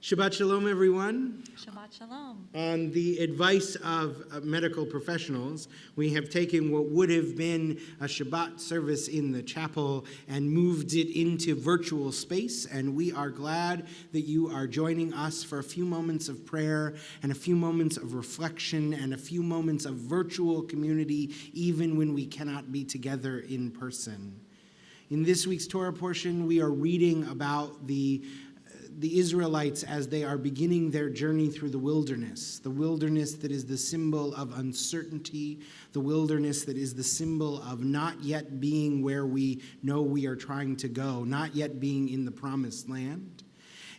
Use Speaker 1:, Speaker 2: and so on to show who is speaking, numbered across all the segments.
Speaker 1: Shabbat Shalom, everyone.
Speaker 2: Shabbat Shalom.
Speaker 1: On the advice of medical professionals, we have taken what would have been a Shabbat service in the chapel and moved it into virtual space, and we are glad that you are joining us for a few moments of prayer and a few moments of reflection and a few moments of virtual community, even when we cannot be together in person. In this week's Torah portion, we are reading about the Israelites as they are beginning their journey through the wilderness that is the symbol of uncertainty, the wilderness that is the symbol of not yet being where we know we are trying to go, not yet being in the promised land.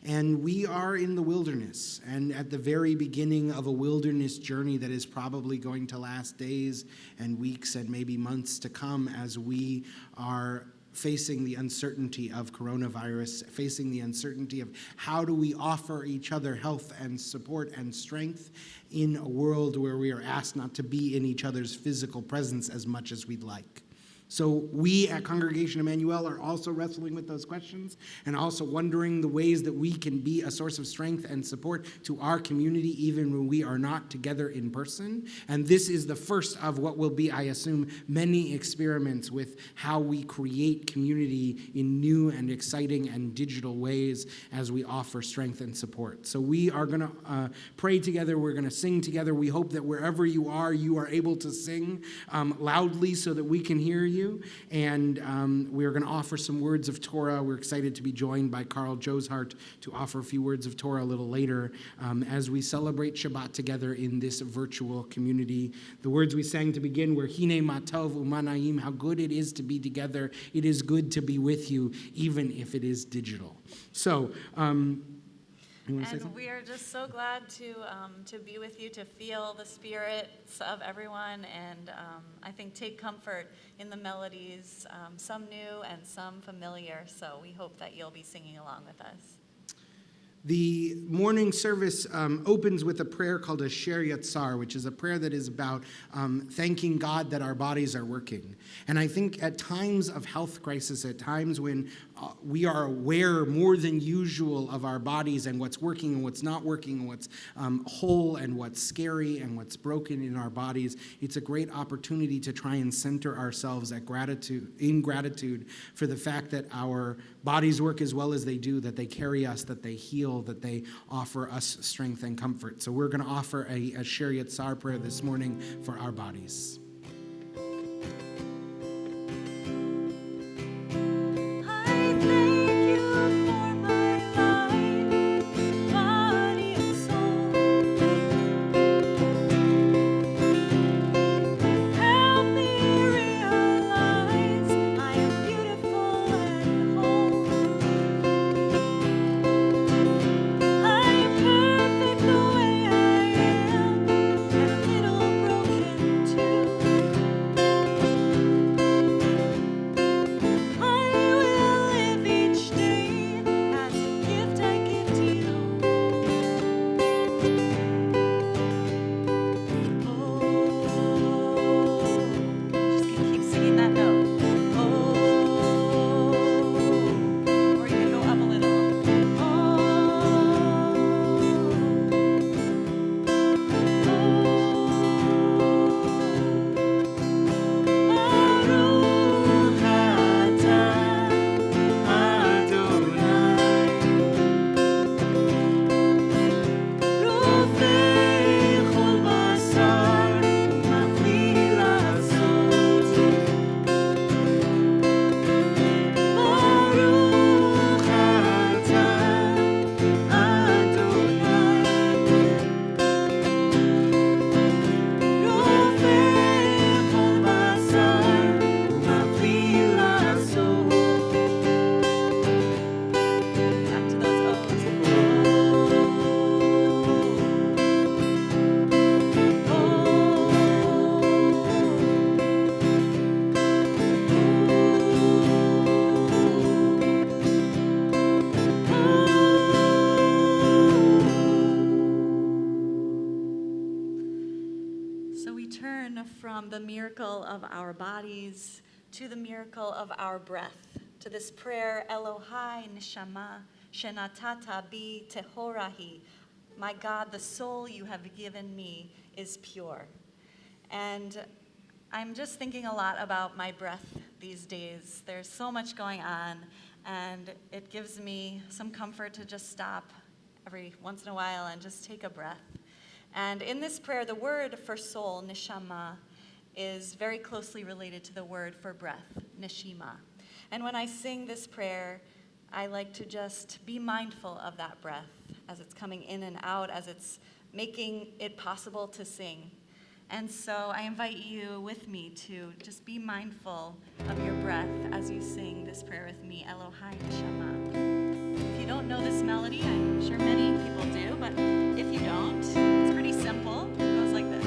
Speaker 1: And we are in the wilderness, and at the very beginning of a wilderness journey that is probably going to last days and weeks and maybe months to come as we are facing the uncertainty of coronavirus, facing the uncertainty of how do we offer each other health and support and strength in a world where we are asked not to be in each other's physical presence as much as we'd like. So we at Congregation Emanu are also wrestling with those questions and also wondering the ways that we can be a source of strength and support to our community even when we are not together in person. And this is the first of what will be, I assume, many experiments with how we create community in new and exciting and digital ways as we offer strength and support. So we are going to pray together. We're going to sing together. We hope that wherever you are able to sing loudly so that we can hear you. And we're going to offer some words of Torah. We're excited to be joined by Carl Josehart to offer a few words of Torah a little later as we celebrate Shabbat together in this virtual community. The words we sang to begin were Hine matov umanayim, how good it is to be together. It is good to be with you, even if it is digital. So,
Speaker 2: and we are just so glad to be with you, to feel the spirits of everyone, and I think take comfort in the melodies, some new and some familiar. So we hope that you'll be singing along with us.
Speaker 1: The morning service opens with a prayer called a Asher Yatzar, which is a prayer that is about thanking God that our bodies are working. And I think at times of health crisis, at times when we are aware more than usual of our bodies and what's working and what's not working and what's whole and what's scary and what's broken in our bodies, it's a great opportunity to try and center ourselves in gratitude for the fact that our bodies work as well as they do, that they carry us, that they heal, that they offer us strength and comfort. So we're going to offer a Asher Yatzar prayer this morning for our bodies.
Speaker 3: Too.
Speaker 2: from the miracle of our bodies to the miracle of our breath, to this prayer, Elohai neshama shenatata bi tehorahi. My God, the soul you have given me is pure. And I'm just thinking a lot about my breath these days. There's so much going on, and it gives me some comfort to just stop every once in a while and just take a breath. And in this prayer, the word for soul, neshama, is very closely related to the word for breath, neshima. And when I sing this prayer, I like to just be mindful of that breath as it's coming in and out, as it's making it possible to sing. And so I invite you with me to just be mindful of your breath as you sing this prayer with me, Elohai neshama. If you don't know this melody, I'm sure many people do, but if you don't, it's pretty simple. It goes like this.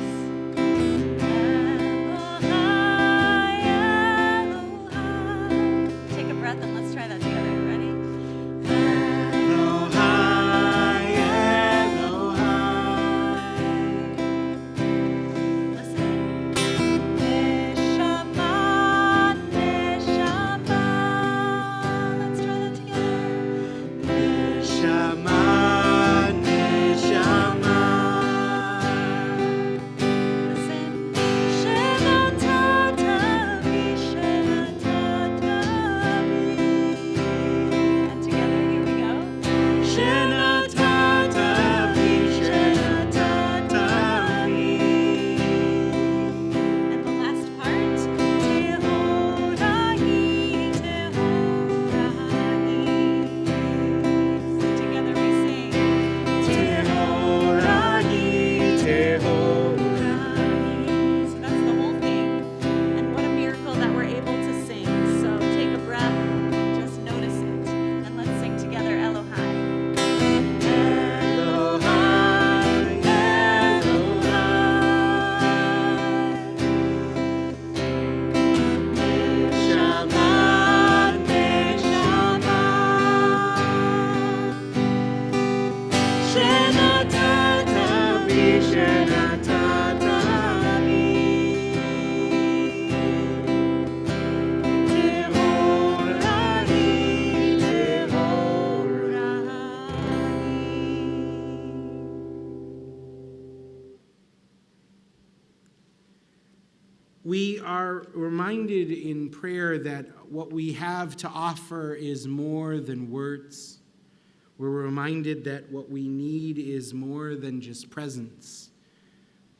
Speaker 2: Elohai, Elohai. Take a breath and let's try that together. Ready?
Speaker 1: We are reminded in prayer that what we have to offer is more than words. We're reminded that what we need is more than just presence.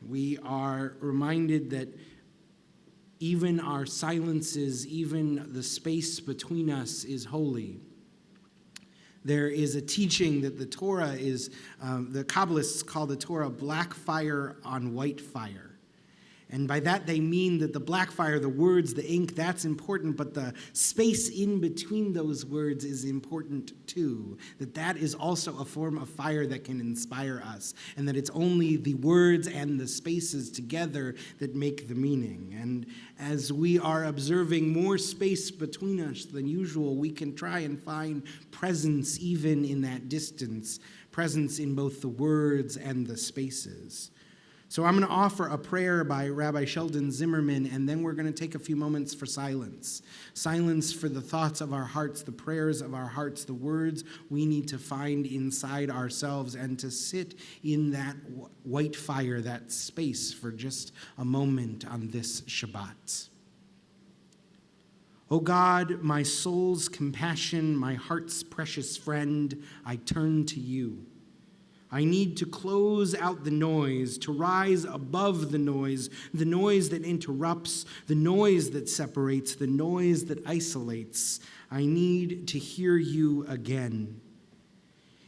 Speaker 1: We are reminded that even our silences, even the space between us is holy. There is a teaching that the Torah is, the Kabbalists call the Torah black fire on white fire. And by that they mean that the black fire, the words, the ink, that's important, but the space in between those words is important too. That is also a form of fire that can inspire us, and that it's only the words and the spaces together that make the meaning. And as we are observing more space between us than usual, we can try and find presence even in that distance, presence in both the words and the spaces. So I'm going to offer a prayer by Rabbi Sheldon Zimmerman, and then we're going to take a few moments for silence. Silence for the thoughts of our hearts, the prayers of our hearts, the words we need to find inside ourselves, and to sit in that white fire, that space, for just a moment on this Shabbat. O God, my soul's compassion, my heart's precious friend, I turn to you. I need to close out the noise, to rise above the noise that interrupts, the noise that separates, the noise that isolates. I need to hear you again.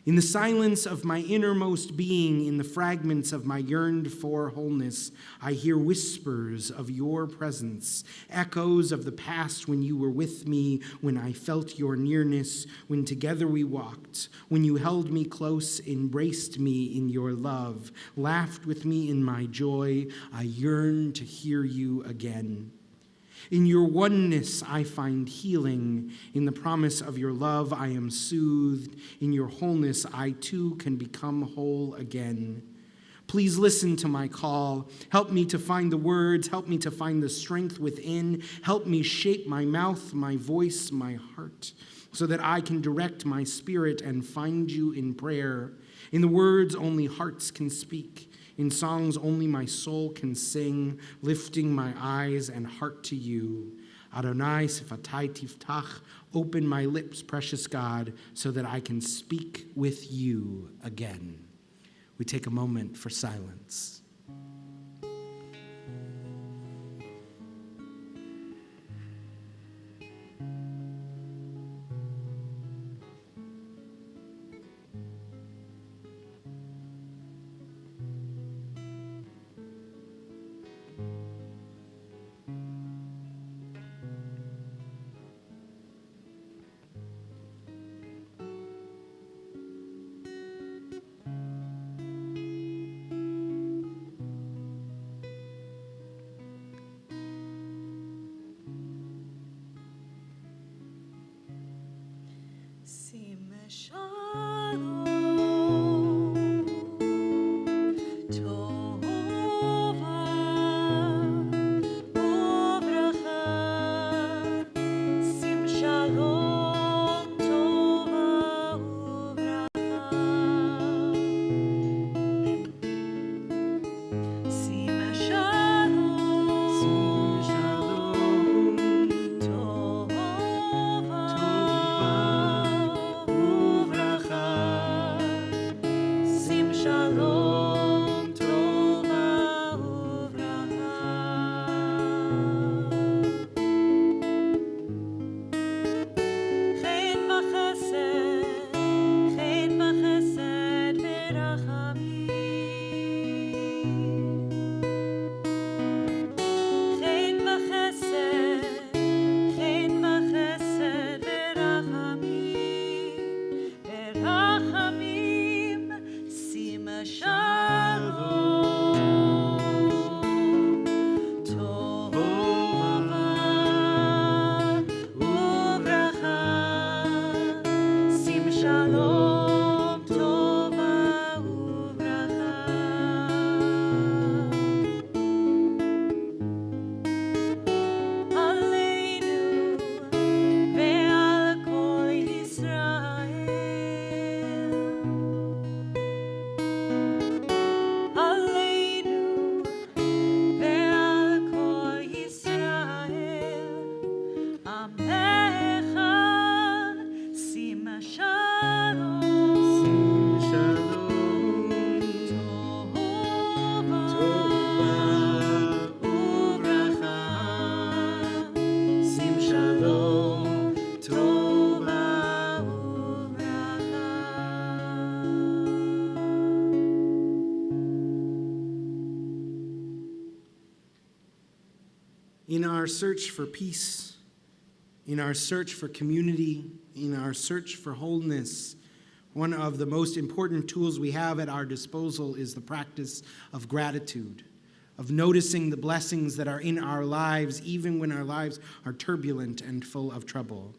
Speaker 1: In the silence of my innermost being, in the fragments of my yearned-for wholeness, I hear whispers of your presence, echoes of the past when you were with me, when I felt your nearness, when together we walked, when you held me close, embraced me in your love, laughed with me in my joy. I yearn to hear you again. In your oneness, I find healing. In the promise of your love, I am soothed. In your wholeness, I too can become whole again. Please listen to my call. Help me to find the words. Help me to find the strength within. Help me shape my mouth, my voice, my heart, so that I can direct my spirit and find you in prayer. In the words only hearts can speak. In songs only my soul can sing, lifting my eyes and heart to you. Adonai sifatai tiftach, open my lips, precious God, so that I can speak with you again. We take a moment for silence. In our search for peace, in our search for community, in our search for wholeness, one of the most important tools we have at our disposal is the practice of gratitude, of noticing the blessings that are in our lives, even when our lives are turbulent and full of trouble.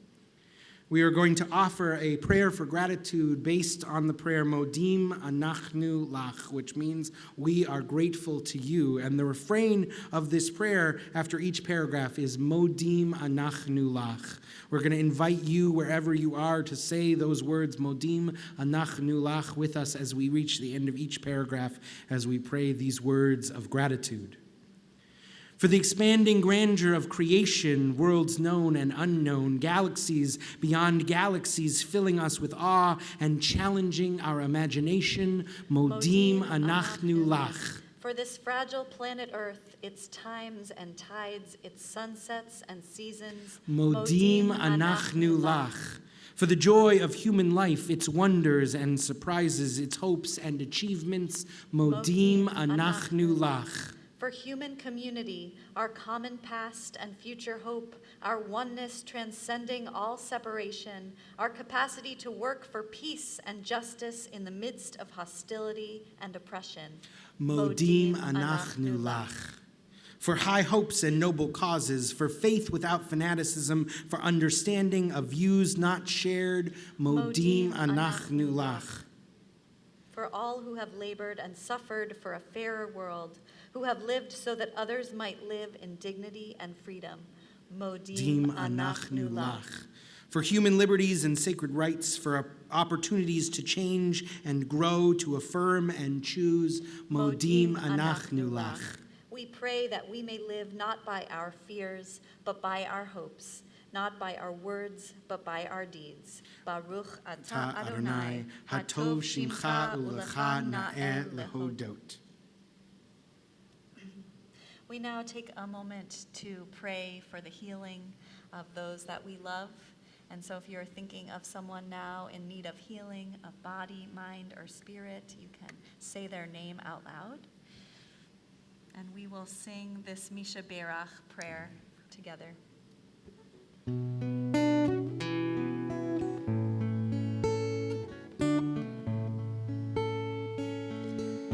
Speaker 1: We are going to offer a prayer for gratitude based on the prayer Modim Anachnu Lach, which means we are grateful to you. And the refrain of this prayer after each paragraph is Modim Anachnu Lach. We're going to invite you, wherever you are, to say those words Modim Anachnu Lach with us as we reach the end of each paragraph, as we pray these words of gratitude. For the expanding grandeur of creation, worlds known and unknown, galaxies beyond galaxies filling us with awe and challenging our imagination, Modim Anachnu Lach.
Speaker 2: For this fragile planet Earth, its times and tides, its sunsets and seasons,
Speaker 1: Modim Anachnu Lach. For the joy of human life, its wonders and surprises, its hopes and achievements, Modim Anachnu Lach.
Speaker 2: For human community, our common past and future hope, our oneness transcending all separation, our capacity to work for peace and justice in the midst of hostility and oppression.
Speaker 1: Modim Anachnu Lach. For high hopes and noble causes, for faith without fanaticism, for understanding of views not shared, Modim Anachnu Lach.
Speaker 3: for all who have labored and suffered for a fairer world, who have lived so that others might live in dignity and freedom. Modim anachnu lach.
Speaker 1: For human liberties and sacred rights, for opportunities to change and grow, to affirm and choose. Modim anachnu lach.
Speaker 3: We pray that we may live not by our fears, but by our hopes, not by our words, but by our deeds. Baruch atah Adonai, hatov shimcha ulecha na'eh lehodot.
Speaker 2: We now take a moment to pray for the healing of those that we love. And so if you're thinking of someone now in need of healing of body, mind, or spirit, you can say their name out loud. And we will sing this Misha Berach prayer together.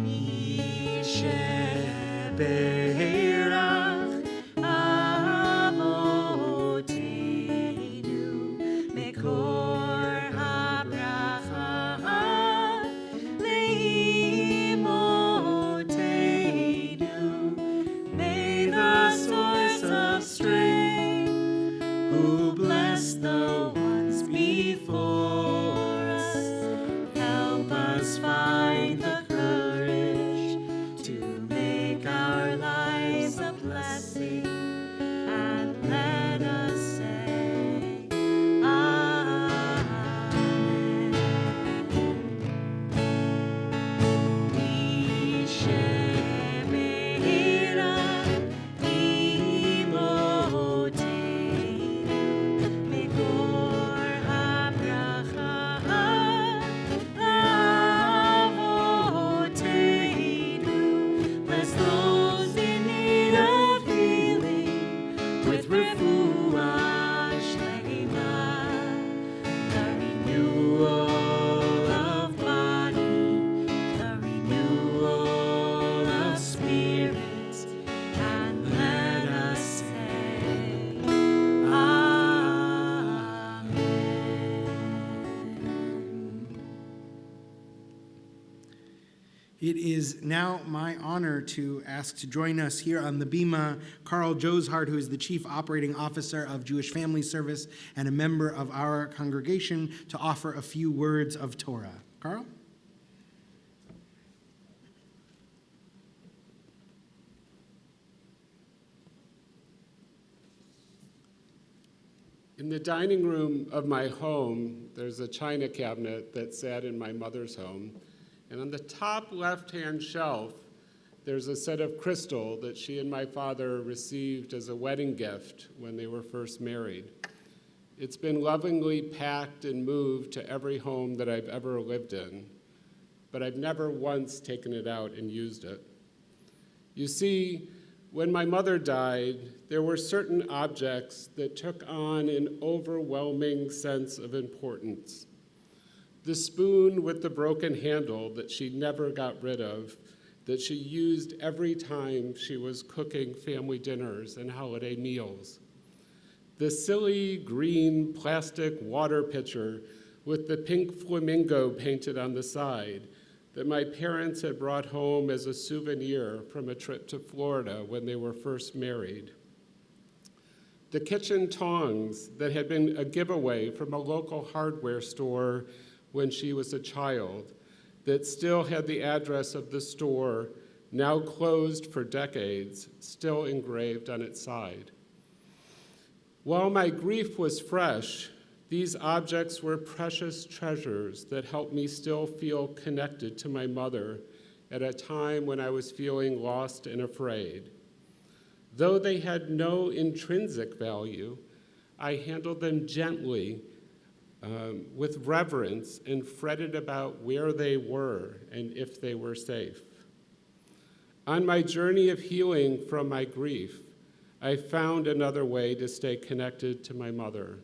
Speaker 2: Misha Berach Avoteinu Mekor HaBracha Leimoteinu. May the source of strength, who blessed the ones before us, help us find the courage to make our lives a blessing, and let us say, Amen. Mishe Berach Imoteinu Mekor HaBracha Avoteinu. Bless those in need of healing with refuah shlema, the renewal of body, the renewal of spirit, and let us say, Amen.
Speaker 1: It is now my honor to ask to join us here on the Bima Carl Josehart, who is the Chief Operating Officer of Jewish Family Service and a member of our congregation, to offer a few words of Torah. Carl?
Speaker 4: In the dining room of my home, there's a china cabinet that sat in my mother's home. And on the top left-hand shelf, there's a set of crystal that she and my father received as a wedding gift when they were first married. It's been lovingly packed and moved to every home that I've ever lived in, but I've never once taken it out and used it. You see, when my mother died, there were certain objects that took on an overwhelming sense of importance. The spoon with the broken handle that she never got rid of, that she used every time she was cooking family dinners and holiday meals. The silly green plastic water pitcher with the pink flamingo painted on the side that my parents had brought home as a souvenir from a trip to Florida when they were first married. The kitchen tongs that had been a giveaway from a local hardware store when she was a child, that still had the address of the store, now closed for decades, still engraved on its side. While my grief was fresh, these objects were precious treasures that helped me still feel connected to my mother at a time when I was feeling lost and afraid. Though they had no intrinsic value, I handled them gently, with reverence, and fretted about where they were and if they were safe. On my journey of healing from my grief, I found another way to stay connected to my mother.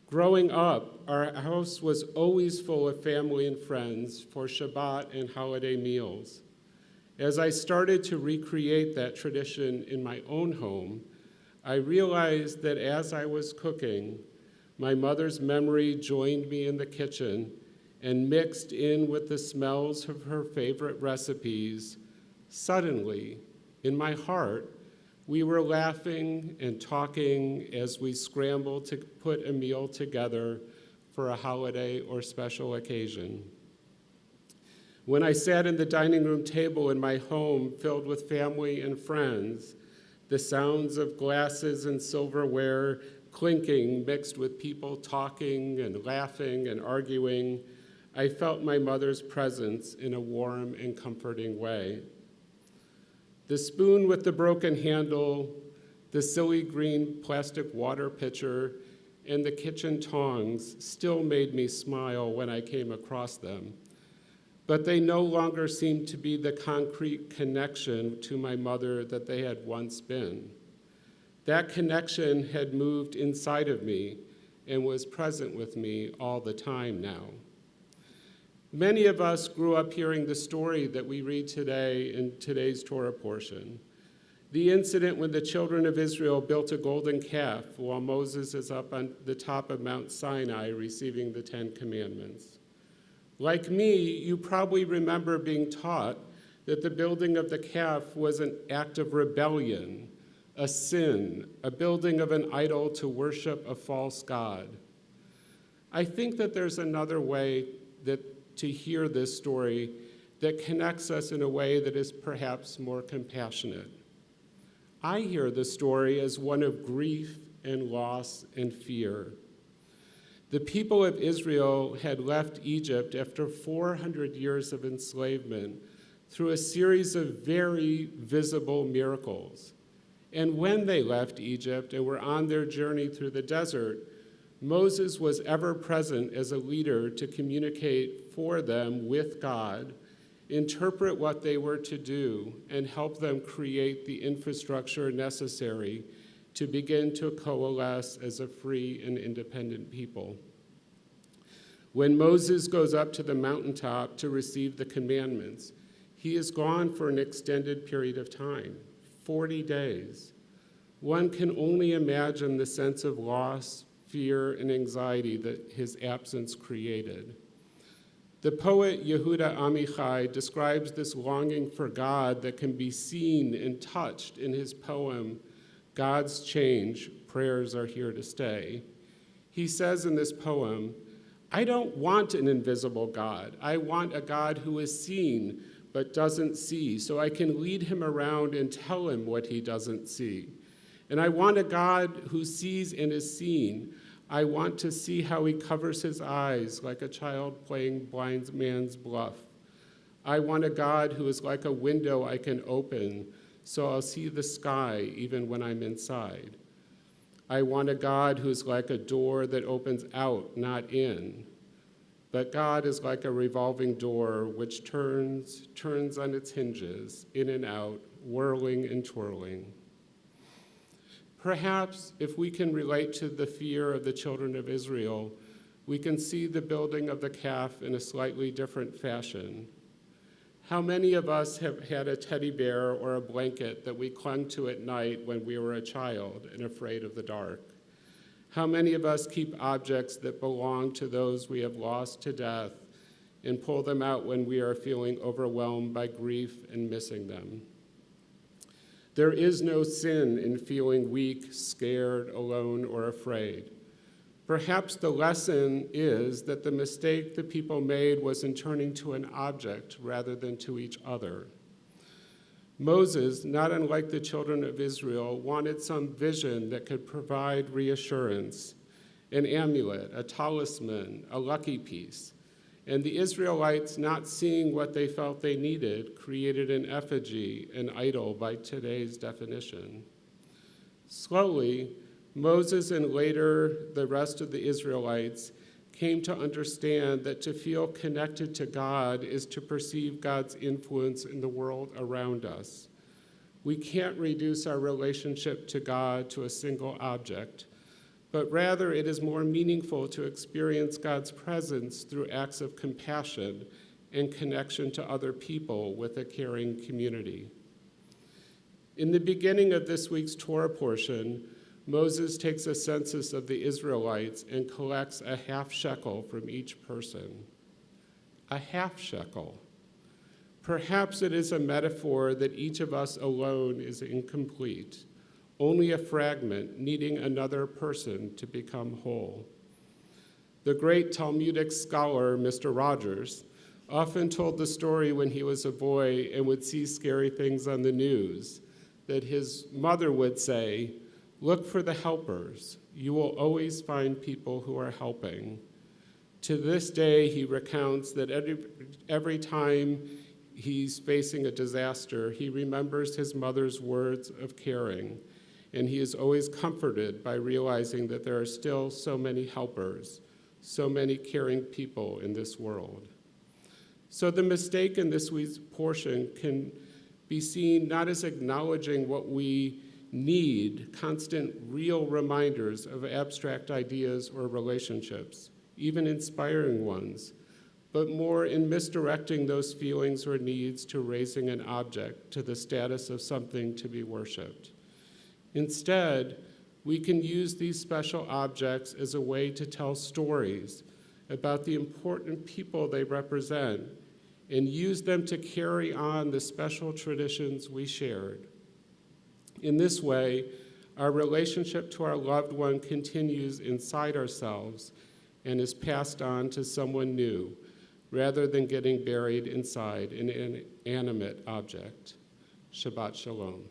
Speaker 4: Growing up, our house was always full of family and friends for Shabbat and holiday meals. As I started to recreate that tradition in my own home, I realized that as I was cooking, my mother's memory joined me in the kitchen and mixed in with the smells of her favorite recipes, suddenly, in my heart, we were laughing and talking as we scrambled to put a meal together for a holiday or special occasion. When I sat in the dining room table in my home filled with family and friends, the sounds of glasses and silverware clinking mixed with people talking and laughing and arguing, I felt my mother's presence in a warm and comforting way. The spoon with the broken handle, the silly green plastic water pitcher, and the kitchen tongs still made me smile when I came across them. But they no longer seemed to be the concrete connection to my mother that they had once been. That connection had moved inside of me and was present with me all the time now. Many of us grew up hearing the story that we read today in today's Torah portion, the incident when the children of Israel built a golden calf while Moses is up on the top of Mount Sinai receiving the 10 Commandments. Like me, you probably remember being taught that the building of the calf was an act of rebellion, a sin, a building of an idol to worship a false god. I think that there's another way to hear this story that connects us in a way that is perhaps more compassionate. I hear the story as one of grief and loss and fear. The people of Israel had left Egypt after 400 years of enslavement through a series of very visible miracles. And when they left Egypt and were on their journey through the desert, Moses was ever present as a leader to communicate for them with God, interpret what they were to do, and help them create the infrastructure necessary to begin to coalesce as a free and independent people. When Moses goes up to the mountaintop to receive the commandments, he is gone for an extended period of time, 40 days. One can only imagine the sense of loss, fear, and anxiety that his absence created. The poet Yehuda Amichai describes this longing for God that can be seen and touched in his poem, God's Change, Prayers Are Here to Stay. He says in this poem, I don't want an invisible God. I want a God who is seen but doesn't see, so I can lead him around and tell him what he doesn't see. And I want a God who sees and is seen. I want to see how he covers his eyes like a child playing blind man's bluff. I want a God who is like a window I can open, so I'll see the sky even when I'm inside. I want a God who is like a door that opens out, not in. But God is like a revolving door which turns on its hinges, in and out, whirling and twirling. Perhaps if we can relate to the fear of the children of Israel, we can see the building of the calf in a slightly different fashion. How many of us have had a teddy bear or a blanket that we clung to at night when we were a child and afraid of the dark? How many of us keep objects that belong to those we have lost to death and pull them out when we are feeling overwhelmed by grief and missing them? There is no sin in feeling weak, scared, alone, or afraid. Perhaps the lesson is that the mistake the people made was in turning to an object rather than to each other. Moses, not unlike the children of Israel, wanted some vision that could provide reassurance, an amulet, a talisman, a lucky piece. And the Israelites, not seeing what they felt they needed, created an effigy, an idol by today's definition. Slowly, Moses and later the rest of the Israelites came to understand that to feel connected to God is to perceive God's influence in the world around us. We can't reduce our relationship to God to a single object, but rather it is more meaningful to experience God's presence through acts of compassion and connection to other people with a caring community. In the beginning of this week's Torah portion, Moses takes a census of the Israelites and collects a half shekel from each person. a half shekel. Perhaps it is a metaphor that each of us alone is incomplete, only a fragment needing another person to become whole. The great Talmudic scholar, Mr. Rogers, often told the story when he was a boy and would see scary things on the news, that his mother would say, "Look for the helpers. You will always find people who are helping." To this day, he recounts that every time he's facing a disaster, he remembers his mother's words of caring, and he is always comforted by realizing that there are still so many helpers, so many caring people in this world. So the mistake in this week's portion can be seen not as acknowledging what we need, constant real reminders of abstract ideas or relationships, even inspiring ones, but more in misdirecting those feelings or needs to raising an object to the status of something to be worshiped. Instead, we can use these special objects as a way to tell stories about the important people they represent and use them to carry on the special traditions we shared. In this way, our relationship to our loved one continues inside ourselves and is passed on to someone new, rather than getting buried inside an inanimate object. Shabbat Shalom.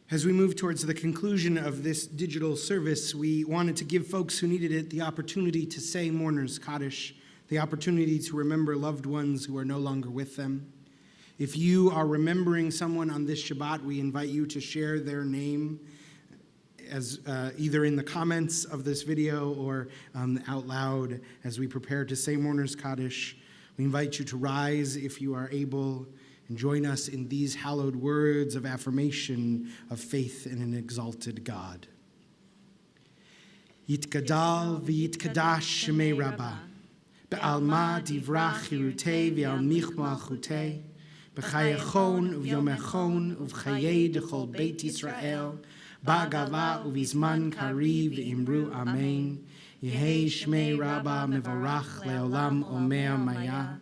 Speaker 1: As we move towards the conclusion of this digital service, we wanted to give folks who needed it the opportunity to say Mourner's Kaddish, the opportunity to remember loved ones who are no longer with them. If you are remembering someone on this Shabbat, we invite you to share their name as either in the comments of this video or out loud as we prepare to say Mourner's Kaddish. We invite you to rise if you are able and join us in these hallowed words of affirmation of faith in an exalted God. Yitgadal v'yitkadash shemei Rabbah, Be'alma divrach chirutei ve'al mich malchutei. B'chayachon uvyomechon uv'chayei dechol Beit Yisrael. Ba'gava uvizman kari ve'imru amen. Yehei shmei Rabba mevorach leolam omer maya.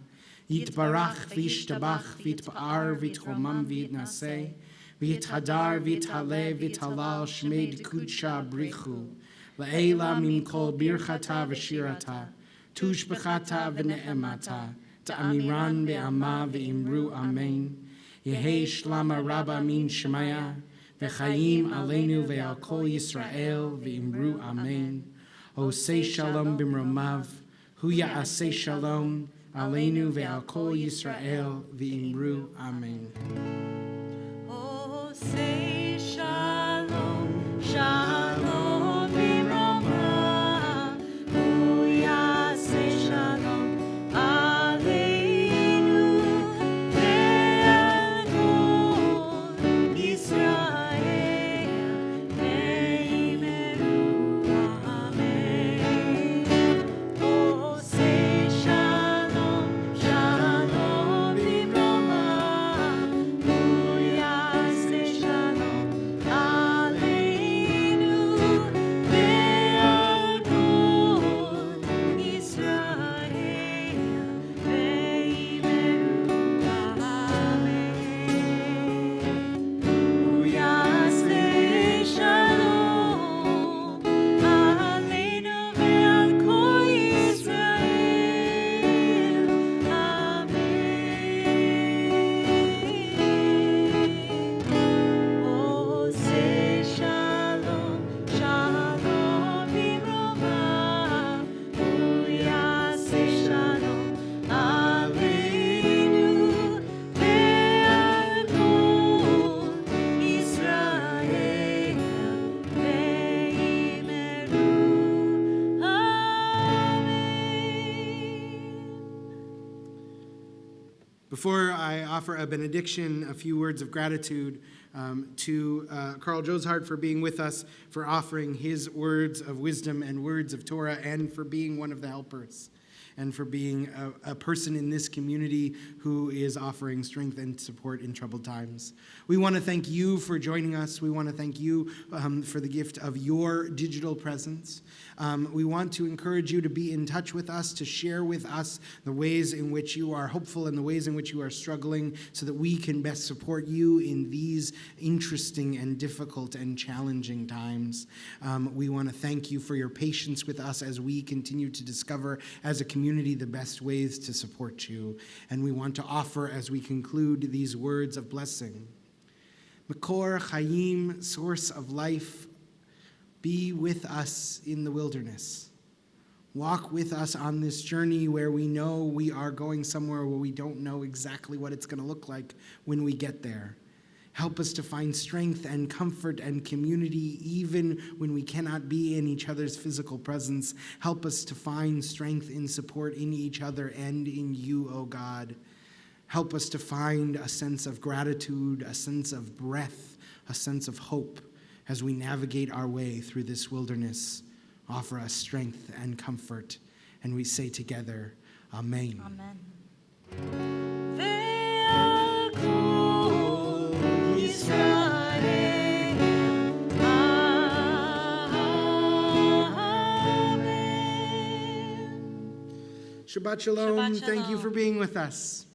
Speaker 1: Yitbarach v'yishtabach v'yitba'ar v'yitchomam v'yitnaseh. V'yithadar v'yithale v'yithalal shmei d'kudsha brichu. La'ela min kol birchata v'shirata. Tushbechata v'ne'emata. Ta'amiran be'ama ve'imru amen. Yehei shlama Rabba min shemaya. V'chayim aleinu ve'al kol Yisrael ve'imru amen. Osei shalom b'mromav. Hu ya'aseh shalom. Aleinu ve'al kol Yisrael ve'imru amen.
Speaker 2: Say shalom, shalom b'mromav, hu yaseh shalom aleinu ve'al kol Yisrael ve'imru amen. Oh, say shalom, shalom b'mromav, hu yaseh shalom aleinu ve'al kol Yisrael ve'imru amen. Hu yaseh shalom aleinu ve'al kol Yisrael amen. Oh, say shalom, shalom b'mromav, hu yaseh shalom aleinu ve'al kol Yisrael ve'imru amen.
Speaker 1: Before I offer a benediction, a few words of gratitude to Carl Josehart for being with us, for offering his words of wisdom and words of Torah, and for being one of the helpers, and for being a person in this community who is offering strength and support in troubled times. We want to thank you for joining us. We want to thank you for the gift of your digital presence. We want to encourage you to be in touch with us, to share with us the ways in which you are hopeful and the ways in which you are struggling, so that we can best support you in these interesting and difficult and challenging times. We want to thank you for your patience with us as we continue to discover as a community the best ways to support you. And we want to offer, as we conclude, these words of blessing. Makor Chaim, source of life, be with us in the wilderness. Walk with us on this journey where we know we are going somewhere where we don't know exactly what it's going to look like when we get there. Help us to find strength and comfort and community even when we cannot be in each other's physical presence. Help us to find strength in support in each other and in you, O God. Help us to find a sense of gratitude, a sense of breath, a sense of hope as we navigate our way through this wilderness. Offer us strength and comfort. And we say together, Amen.
Speaker 2: Amen.
Speaker 1: Shabbat Shalom.
Speaker 2: Shabbat
Speaker 1: Thank you
Speaker 2: Shalom.
Speaker 1: for being with us.